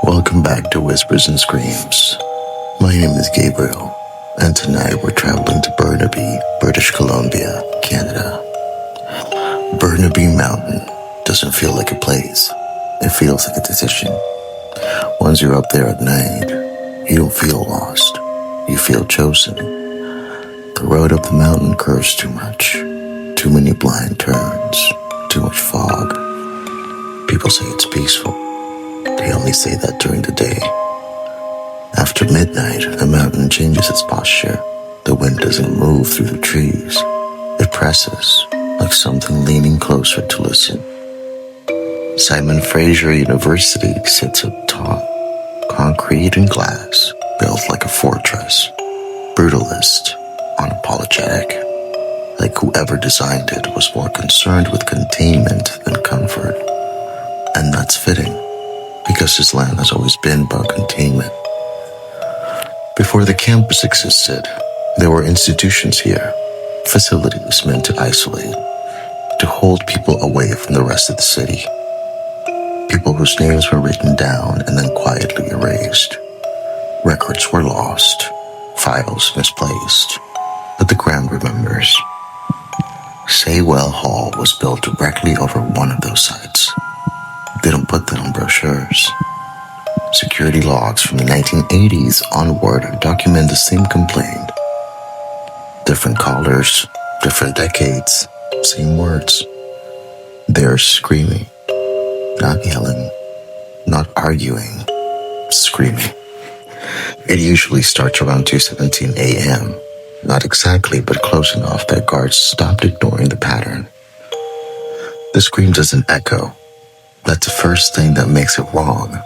Welcome back to Whispers and Screams. My name is Gabriel, and tonight we're traveling to Burnaby, British Columbia, Canada. Burnaby Mountain doesn't feel like a place. It feels like a decision. Once you're up there at night, you don't feel lost. You feel chosen. The road up the mountain curves too much. Too many blind turns. Too much fog. People say it's peaceful. They only say that during the day. After midnight, the mountain changes its posture. The wind doesn't move through the trees. It presses, like something leaning closer to listen. Simon Fraser University sits up top, concrete and glass, built like a fortress. Brutalist, unapologetic. Like whoever designed it was more concerned with containment than comfort. And that's fitting, because this land has always been about containment. Before the campus existed, there were institutions here, facilities meant to isolate, to hold people away from the rest of the city. People whose names were written down and then quietly erased. Records were lost, files misplaced, but the ground remembers. Saywell Hall was built directly over one of those sites. They don't put that on brochures. Security logs from the 1980s onward document the same complaint. Different colors, different decades, same words. They're screaming, not yelling, not arguing, screaming. It usually starts around 2:17 a.m. Not exactly, but close enough that guards stopped ignoring the pattern. The scream doesn't echo. That's the first thing that makes it wrong.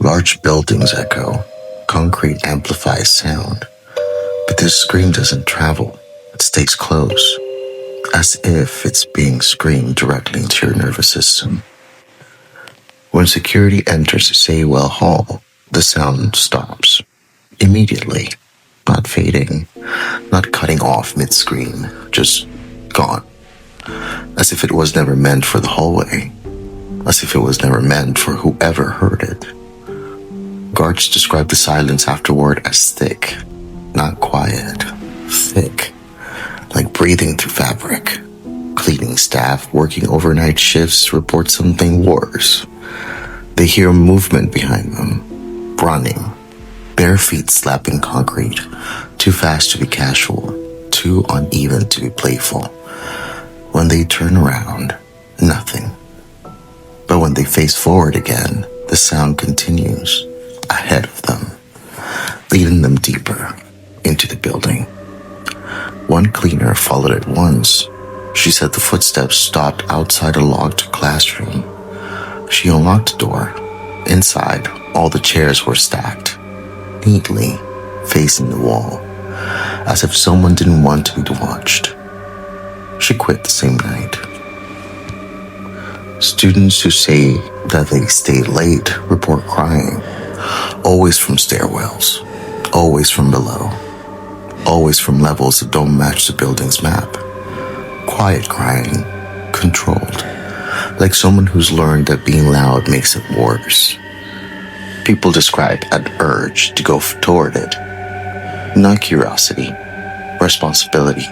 Large buildings echo. Concrete amplifies sound. But this scream doesn't travel. It stays close, as if it's being screamed directly into your nervous system. When security enters Saywell Hall, the sound stops. Immediately. Not fading. Not cutting off mid-scream. Just gone. As if it was never meant for the hallway. As if it was never meant for whoever heard it. Guards describe the silence afterward as thick, not quiet. Thick, like breathing through fabric. Cleaning staff working overnight shifts report something worse. They hear movement behind them, running, bare feet slapping concrete, too fast to be casual, too uneven to be playful. When they turn around, nothing. But when they face forward again, the sound continues, ahead of them, leading them deeper into the building. One cleaner followed it once. She said the footsteps stopped outside a locked classroom. She unlocked the door. Inside, all the chairs were stacked, neatly, facing the wall, as if someone didn't want to be watched. She quit the same night. Students who say that they stayed late report crying, always from stairwells, always from below, always from levels that don't match the building's map. Quiet crying, controlled, like someone who's learned that being loud makes it worse. People describe an urge to go toward it, not curiosity, responsibility.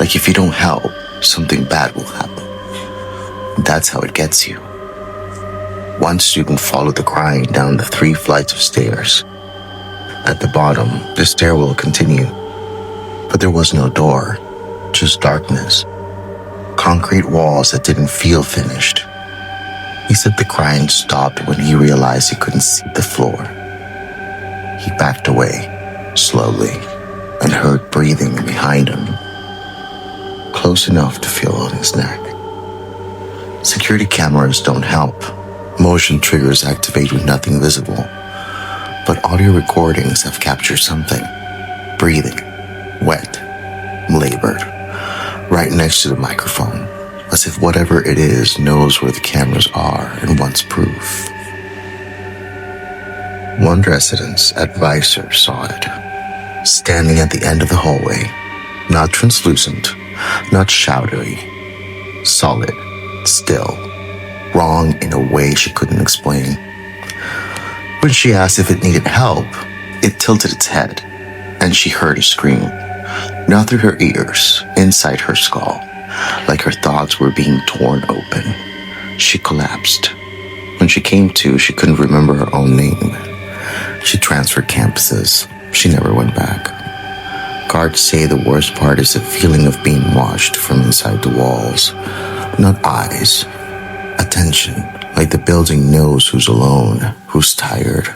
Like if you don't help, something bad will happen. That's how it gets you. One student followed the crying down the 3 flights of stairs. At the bottom, the stairwell continued, but there was no door, just darkness. Concrete walls that didn't feel finished. He said the crying stopped when he realized he couldn't see the floor. He backed away, slowly, and heard breathing behind him, close enough to feel on his neck. Security cameras don't help. Motion triggers activate with nothing visible. But audio recordings have captured something. Breathing, wet, labored, right next to the microphone, as if whatever it is knows where the cameras are and wants proof. One resident's advisor saw it, standing at the end of the hallway, not translucent, not shadowy, solid, still, wrong in a way she couldn't explain. When she asked if it needed help, it tilted its head, and she heard a scream, not through her ears, inside her skull, like her thoughts were being torn open. She collapsed. When she came to, she couldn't remember her own name. She transferred campuses. She never went back. Guards say the worst part is the feeling of being watched from inside the walls. Not eyes. Attention, like the building knows who's alone, who's tired,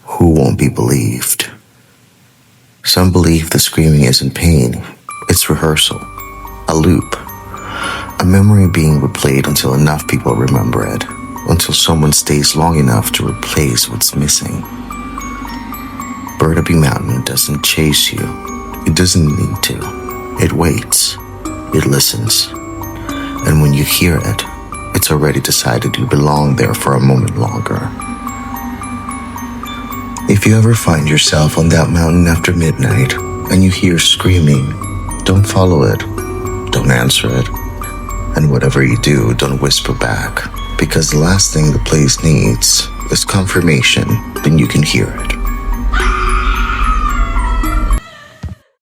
who won't be believed. Some believe the screaming isn't pain, it's rehearsal, a loop, a memory being replayed until enough people remember it, until someone stays long enough to replace what's missing. Burnaby Mountain doesn't chase you. It doesn't need to. It waits. It listens. And when you hear it, it's already decided you belong there for a moment longer. If you ever find yourself on that mountain after midnight and you hear screaming, don't follow it. Don't answer it. And whatever you do, don't whisper back, because the last thing the place needs is confirmation that you can hear it.